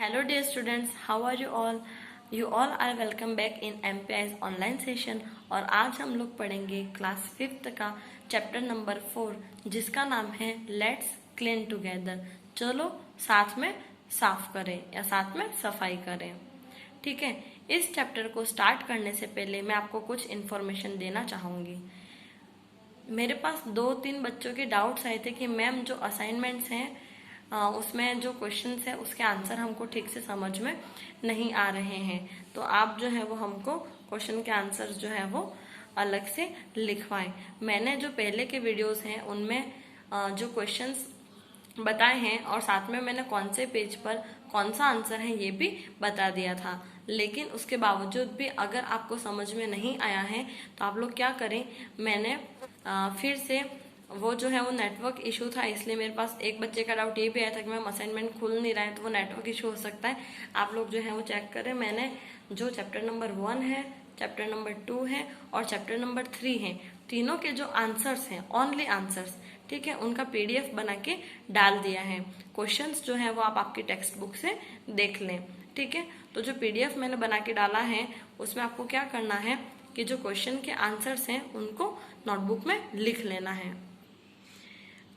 Hello dear students, how are you all? You all are welcome back in MPI's online session और आज हम लोग पढ़ेंगे class 5th का चैप्टर नंबर 4 जिसका नाम है लेट्स क्लीन टुगेदर। चलो साथ में साफ करें या साथ में सफाई करें। ठीक है, इस चैप्टर को स्टार्ट करने से पहले मैं आपको कुछ इन्फॉर्मेशन देना चाहूँगी। मेरे पास 2-3 बच्चों के डाउट्स आए थे कि मैम जो असाइनमेंट्स हैं उसमें जो क्वेश्चंस है उसके आंसर हमको ठीक से समझ में नहीं आ रहे हैं, तो आप जो है वो हमको क्वेश्चन के आंसर जो है वो अलग से लिखवाएं। मैंने जो पहले के वीडियोस हैं उनमें जो क्वेश्चंस बताए हैं और साथ में मैंने कौन से पेज पर कौन सा आंसर है ये भी बता दिया था, लेकिन उसके बावजूद भी अगर आपको समझ में नहीं आया है तो आप लोग क्या करें, मैंने फिर से वो जो है वो नेटवर्क इशू था, इसलिए मेरे पास एक बच्चे का डाउट ये भी आया था कि मैम असाइनमेंट खुल नहीं रहा है, तो वो नेटवर्क इशू हो सकता है। आप लोग जो है वो चेक करें। मैंने जो चैप्टर नंबर 1 है, चैप्टर नंबर 2 है और चैप्टर नंबर 3 है, तीनों के जो आंसर्स हैं, ओनली आंसर्स, ठीक है, उनका पीडीएफ बना के डाल दिया है। क्वेश्चंस जो है वो आप आपकी टेक्स्ट बुक से देख लें। ठीक है, तो जो पीडीएफ मैंने बना के डाला है उसमें आपको क्या करना है कि जो क्वेश्चन के आंसर्स हैं उनको नोटबुक में लिख लेना है।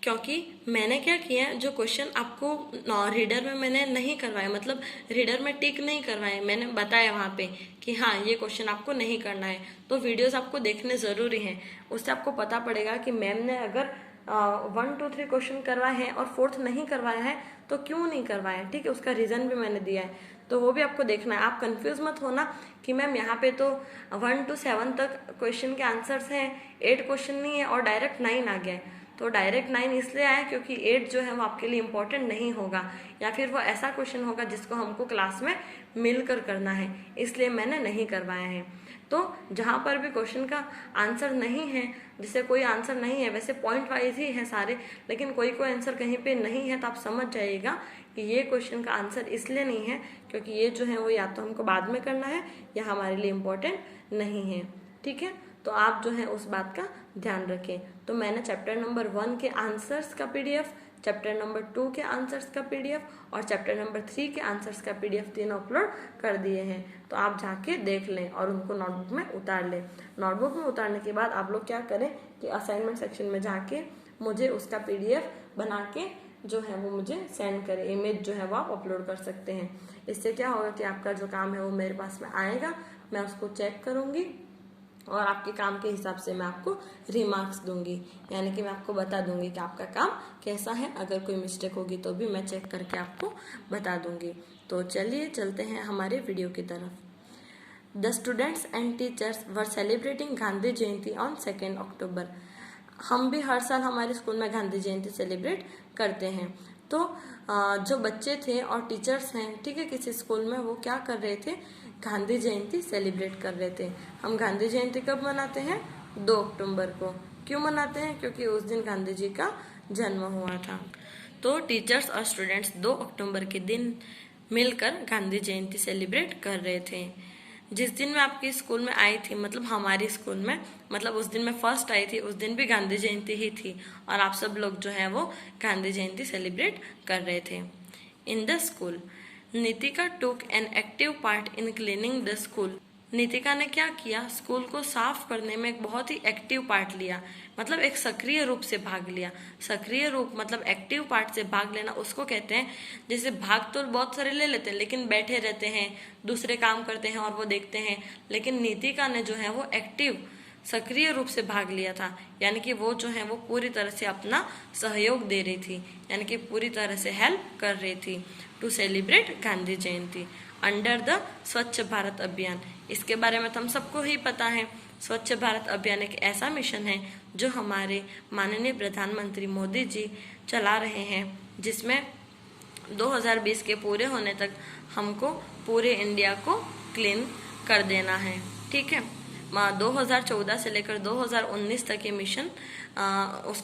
क्योंकि मैंने क्या किया, जो क्वेश्चन आपको रीडर में मैंने नहीं करवाया, मतलब रीडर में टिक नहीं करवाए, मैंने बताया वहाँ पे कि हाँ ये क्वेश्चन आपको नहीं करना है, तो वीडियोस आपको देखने ज़रूरी हैं। उससे आपको पता पड़ेगा कि मैम ने अगर 1, 2, 3 क्वेश्चन करवाए हैं और 4th नहीं करवाया है तो क्यों नहीं करवाया। ठीक है, उसका रीज़न भी मैंने दिया है, तो वो भी आपको देखना है। आप कंफ्यूज मत होना कि मैम यहाँ पे तो 1 to 7 तक क्वेश्चन के आंसर्स हैं, 8 क्वेश्चन नहीं है और डायरेक्ट 9 आ गया है। तो डायरेक्ट 9 इसलिए आया क्योंकि 8 जो है वो आपके लिए इम्पोर्टेंट नहीं होगा, या फिर वो ऐसा क्वेश्चन होगा जिसको हमको क्लास में मिलकर करना है, इसलिए मैंने नहीं करवाया है। तो जहाँ पर भी क्वेश्चन का आंसर नहीं है, जिसे कोई आंसर नहीं है, वैसे पॉइंट वाइज ही है सारे, लेकिन कोई आंसर कहीं पे नहीं है, तो आप समझ जाइएगा कि ये क्वेश्चन का आंसर इसलिए नहीं है क्योंकि ये जो है वो या तो हमको बाद में करना है या हमारे लिए इम्पोर्टेंट नहीं है। ठीक है, तो आप जो है उस बात का ध्यान रखें। तो मैंने चैप्टर नंबर 1 के आंसर्स का पीडीएफ, चैप्टर नंबर 2 के आंसर्स का पीडीएफ और चैप्टर नंबर 3 के आंसर्स का पीडीएफ तीनों अपलोड कर दिए हैं, तो आप जाके देख लें और उनको नोटबुक में उतार लें। नोटबुक में उतारने के बाद आप लोग क्या करें कि असाइनमेंट सेक्शन में जाके मुझे उसका पीडीएफ बना के जो है वो मुझे सेंड करें, इमेज जो है वो आप अपलोड कर सकते हैं। इससे क्या होगा कि आपका जो काम है वो मेरे पास में आएगा, मैं उसको चेक करूँगी और आपके काम के हिसाब से मैं आपको रिमार्क्स दूंगी, यानी कि मैं आपको बता दूंगी कि आपका काम कैसा है। अगर कोई मिस्टेक होगी तो भी मैं चेक करके आपको बता दूंगी। तो चलिए चलते हैं हमारे वीडियो की तरफ। The students and teachers were celebrating Gandhi Jayanti on 2 अक्टूबर। हम भी हर साल हमारे स्कूल में गांधी जयंती सेलिब्रेट करते हैं। तो जो बच्चे थे और टीचर्स हैं, ठीक है, किसी स्कूल में, वो क्या कर रहे थे, गांधी जयंती सेलिब्रेट कर रहे थे। हम गांधी जयंती कब मनाते हैं? 2 अक्टूबर को। क्यों मनाते हैं? क्योंकि उस दिन गांधी जी का जन्म हुआ था। तो टीचर्स और स्टूडेंट्स 2 अक्टूबर के दिन मिलकर गांधी जयंती सेलिब्रेट कर रहे थे। जिस दिन मैं आपके स्कूल में आई थी, मतलब हमारे स्कूल में, मतलब उस दिन मैं फर्स्ट आई थी, उस दिन भी गांधी जयंती ही थी और आप सब लोग जो है वो गांधी जयंती सेलिब्रेट कर रहे थे। In the school Nitika took an active part in cleaning the school. Nitika ने क्या किया, स्कूल को साफ करने में एक बहुत ही एक्टिव पार्ट लिया, मतलब एक सक्रिय रूप से भाग लिया। सक्रिय रूप मतलब एक्टिव पार्ट से भाग लेना उसको कहते हैं, जैसे भाग तो बहुत सारे ले लेते हैं लेकिन बैठे रहते हैं, दूसरे काम करते हैं और वो देखते हैं, लेकिन नितिका ने जो है वो एक्टिव सक्रिय रूप से भाग लिया था, यानी कि वो जो है वो पूरी तरह से अपना सहयोग दे रही थी, यानी कि पूरी तरह से हेल्प कर रही थी to celebrate Gandhi Jayanti under the Swachh Bharat अभियान। इसके बारे में तो हम सबको ही पता है, स्वच्छ भारत अभियान एक ऐसा मिशन है जो हमारे माननीय प्रधानमंत्री मोदी जी चला रहे हैं, जिसमें 2020 के पूरे होने तक हमको पूरे इंडिया को क्लीन कर देना है। ठीक है, 2014 से लेकर 2019 तक ये मिशन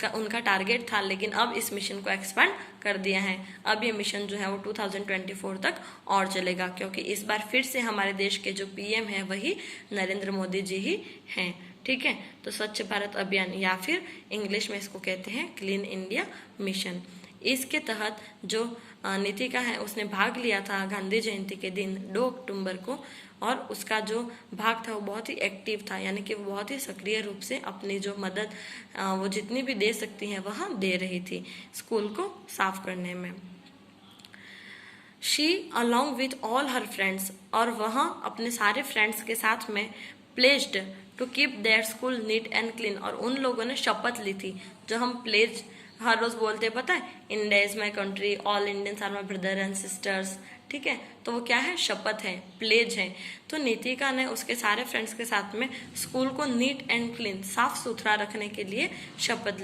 उनका टारगेट था, लेकिन अब इस मिशन को एक्सपेंड कर दिया है। अब ये मिशन जो है वो 2024 तक और चलेगा, क्योंकि इस बार फिर से हमारे देश के जो पीएम है वही नरेंद्र मोदी जी ही हैं। ठीक है, तो स्वच्छ भारत अभियान या फिर इंग्लिश में इसको कहते हैं क्लीन इंडिया मिशन। इसके तहत जो नितिका है उसने भाग लिया था गांधी जयंती के दिन 2 अक्टूबर को, और उसका जो भाग था वो बहुत ही एक्टिव था, यानी कि वो बहुत ही सक्रिय रूप से अपनी जो मदद वो जितनी भी दे सकती है वह दे रही थी स्कूल को साफ करने में। She along with all her friends, और वह अपने सारे फ्रेंड्स के साथ में pledged to keep their school neat and clean, और उन लोगों ने शपथ ली थी, जो हम प्लेज हर रोज बोलते हैं पता है, India is my country, all Indians are my brother and sisters, ठीक है, तो वो क्या है, शपथ है, प्लेज है। तो नितिका ने उसके सारे फ्रेंड्स के साथ में स्कूल को नीट एंड क्लीन, साफ सुथरा रखने के लिए शपथ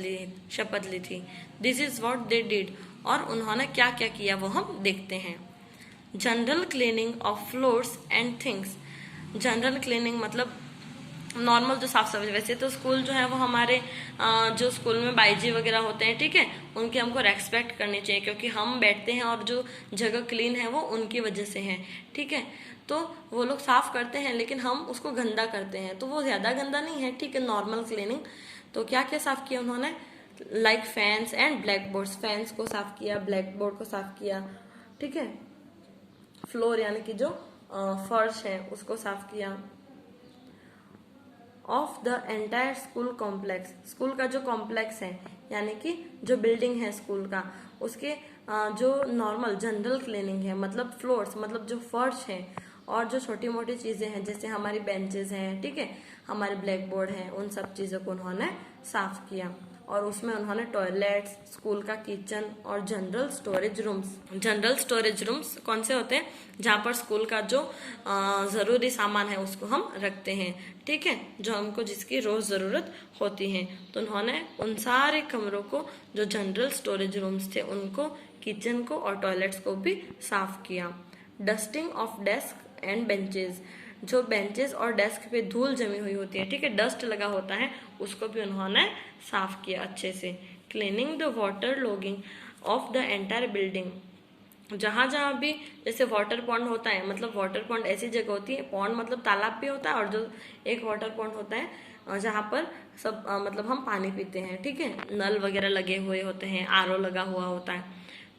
ली थी। This is what they did, और उन्होंने क्या क्या किया वो हम देखते हैं। General cleaning of floors and things, general cleaning मतलब नॉर्मल जो साफ सफाई, वैसे तो स्कूल जो है वो हमारे जो स्कूल में बाईजी वगैरह होते हैं, ठीक है, उनकी हमको रेस्पेक्ट करनी चाहिए, क्योंकि हम बैठते हैं और जो जगह क्लीन है वो उनकी वजह से है, ठीक है। तो वो लोग साफ करते हैं लेकिन हम उसको गंदा करते हैं, तो वो ज्यादा गंदा नहीं है, ठीक है, नॉर्मल क्लीनिंग। तो क्या क्या साफ किया उन्होंने, like fans and black boards, fans को साफ किया, ब्लैक बोर्ड को साफ किया, ठीक है, फ्लोर यानी कि जो फर्श है उसको साफ किया। Of the entire school complex, school का जो कॉम्प्लेक्स है यानी कि जो बिल्डिंग है स्कूल का, उसके जो नॉर्मल जनरल क्लीनिंग है, मतलब फ्लोर्स मतलब जो फर्श है, और जो छोटी मोटी चीजें हैं जैसे हमारी बेंचेस हैं, ठीक है, हमारे ब्लैक बोर्ड है, उन सब चीजों को उन्होंने साफ किया। और उसमें उन्होंने टॉयलेट्स, स्कूल का किचन और जनरल स्टोरेज रूम्स कौन से होते हैं, जहाँ पर स्कूल का जो जरूरी सामान है उसको हम रखते हैं, ठीक है, जो हमको जिसकी रोज जरूरत होती है। तो उन्होंने उन सारे कमरों को, जो जनरल स्टोरेज रूम्स थे उनको, किचन को और टॉयलेट्स को भी साफ किया। Dusting of desk and benches, जो बेंचेस और डेस्क पे धूल जमी हुई होती है, ठीक है, डस्ट लगा होता है, उसको भी उन्होंने साफ किया अच्छे से। Cleaning the water logging off the entire building, जहां जहां भी जैसे वाटर पॉन्ड होता है, मतलब वाटर पॉन्ड ऐसी जगह होती है, पॉन्ड मतलब तालाब भी होता है, और जो एक वाटर पॉन्ड होता है जहां पर सब मतलब हम पानी पीते हैं, ठीक है, नल वगैरह लगे हुए होते हैं, आरओ लगा हुआ होता है,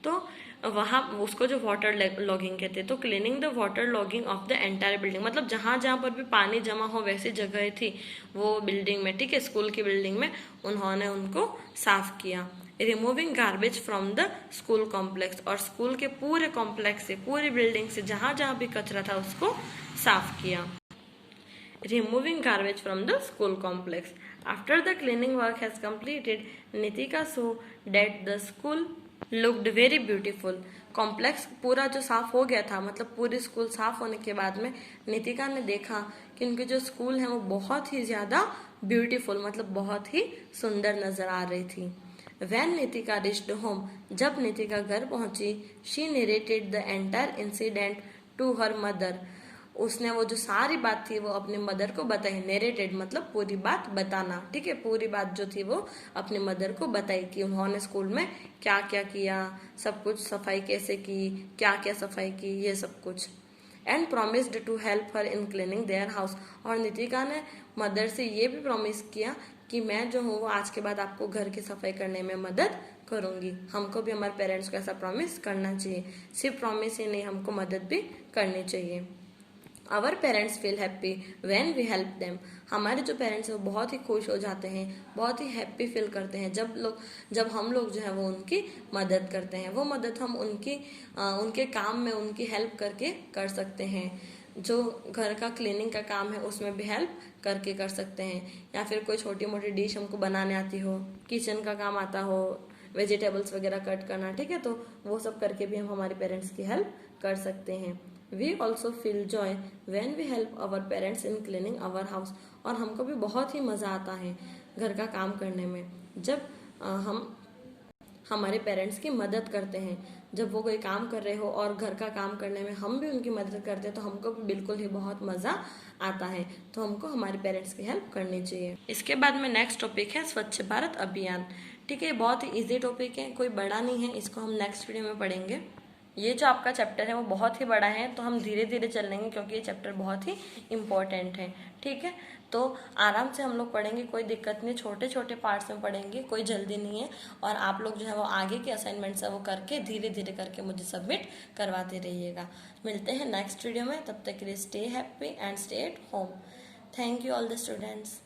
तो वहां उसको जो वाटर लॉगिंग कहते हैं। तो cleaning the water logging off the entire building, मतलब जहां जहां पर भी पानी जमा हो वैसी जगह थी वो बिल्डिंग में, ठीक है, स्कूल की बिल्डिंग में, उन्होंने उनको साफ किया। Removing garbage from the school complex, और स्कूल के पूरे कॉम्प्लेक्स से, पूरी बिल्डिंग से जहां जहां भी कचरा था उसको साफ किया। Removing garbage from the school complex. After the cleaning work has completed, Nitika so that the school looked very beautiful. Complex पूरा जो साफ हो गया था, मतलब पूरी स्कूल साफ होने के बाद में नितिका ने देखा कि उनकी जो स्कूल है वो बहुत ही ज्यादा ब्यूटीफुल, मतलब बहुत ही सुंदर नजर आ रही थी। When नितिका reached home, जब नितिका घर पहुंची, she narrated the entire incident to her mother. उसने वो जो सारी बात थी वो अपनी मदर को बताई। नेरेटेड मतलब पूरी बात बताना, ठीक है, पूरी बात जो थी वो अपनी मदर को बताई कि उन्होंने स्कूल में क्या क्या किया, सब कुछ, सफाई कैसे की, क्या क्या सफाई की, ये सब कुछ। And promised to help her in cleaning their house, और नितिका ने मदर से ये भी प्रॉमिस किया कि मैं जो हूँ वो आज के बाद आपको घर की सफाई करने में मदद करूंगी। हमको भी हमारे पेरेंट्स को ऐसा प्रॉमिस करना चाहिए, सिर्फ प्रॉमिस ही नहीं, हमको मदद भी करनी चाहिए। Our parents feel happy when we help them, हमारे जो पेरेंट्स हैं वो बहुत ही खुश हो जाते हैं, बहुत ही हैप्पी फील करते हैं जब हम लोग जो है वो उनकी मदद करते हैं। वो मदद हम उनके काम में उनकी हेल्प करके कर सकते हैं। जो घर का क्लीनिंग का काम है उसमें भी हेल्प करके कर सकते हैं, या फिर कोई छोटी मोटी डिश हमको बनाने आती हो, किचन का काम आता हो, वेजिटेबल्स वगैरह कट करना, ठीक है, तो वो सब करके भी हम हमारे पेरेंट्स की हेल्प कर सकते हैं। We also feel joy when we help our parents in cleaning our house, और हमको भी बहुत ही मजा आता है घर का काम करने में, जब हम हमारे पेरेंट्स की मदद करते हैं। जब वो कोई काम कर रहे हो और घर का काम करने में हम भी उनकी मदद करते हैं तो हमको भी बिल्कुल ही बहुत मजा आता है। तो हमको हमारे पेरेंट्स की हेल्प करनी चाहिए। इसके बाद में नेक्स्ट टॉपिक है स्वच्छ भारत अभियान। ठीक है, बहुत ही इजी टॉपिक है, कोई बड़ा नहीं है, इसको हम नेक्स्ट वीडियो में पढ़ेंगे। ये जो आपका चैप्टर है वो बहुत ही बड़ा है, तो हम धीरे धीरे चल लेंगे क्योंकि ये चैप्टर बहुत ही इम्पोर्टेंट है। ठीक है, तो आराम से हम लोग पढ़ेंगे, कोई दिक्कत नहीं, छोटे छोटे पार्ट्स में पढ़ेंगे, कोई जल्दी नहीं है। और आप लोग जो है वो आगे के असाइनमेंट्स है वो करके धीरे धीरे करके मुझे सबमिट करवाते रहिएगा। मिलते हैं नेक्स्ट वीडियो में, तब तक के लिए stay happy and stay at home. Thank you all the students.